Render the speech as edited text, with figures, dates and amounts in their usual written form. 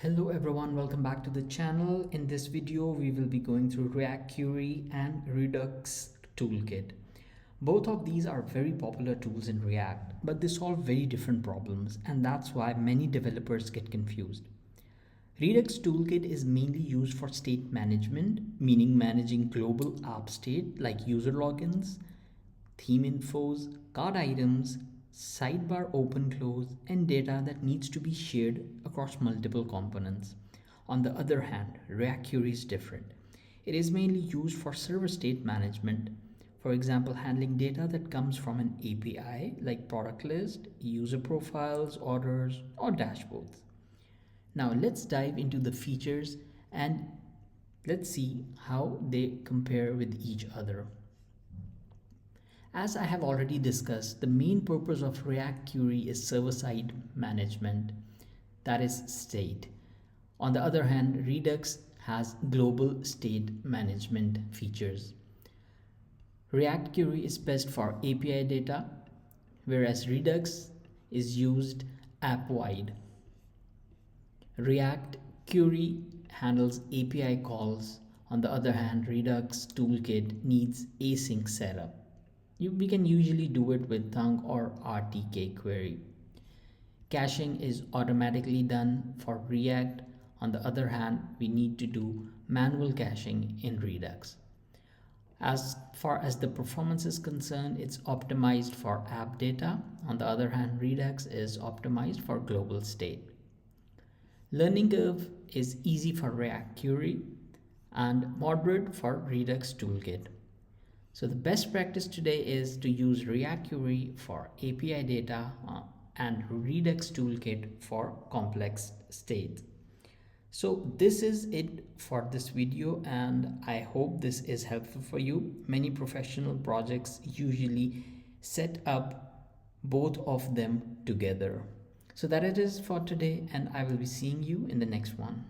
Hello everyone, welcome back to the channel. In this video, we will be going through React Query and Redux Toolkit. Both of these are very popular tools in React, but they solve very different problems, and that's why many developers get confused. Redux Toolkit is mainly used for state management, meaning managing global app state like user logins, theme infos, card items, sidebar open close, and data that needs to be shared across multiple components. On the other hand, React Query is different. It is mainly used for server state management, for example, handling data that comes from an API like product list, user profiles, orders, or dashboards. Now let's dive into the features and let's see how they compare with each other. As I have already discussed, the main purpose of React Query is server-side management, that is state. On the other hand, Redux has global state management features. React Query is best for API data, whereas Redux is used app-wide. React Query handles API calls. On the other hand, Redux Toolkit needs async setup. We can usually do it with Thunk or RTK query. Caching is automatically done for React. On the other hand, we need to do manual caching in Redux. As far as the performance is concerned, it's optimized for app data. On the other hand, Redux is optimized for global state. Learning curve is easy for React Query and moderate for Redux Toolkit. So the best practice today is to use React Query for API data and Redux Toolkit for complex states. So this is it for this video, and I hope this is helpful for you. Many professional projects usually set up both of them together. So that it is for today, and I will be seeing you in the next one.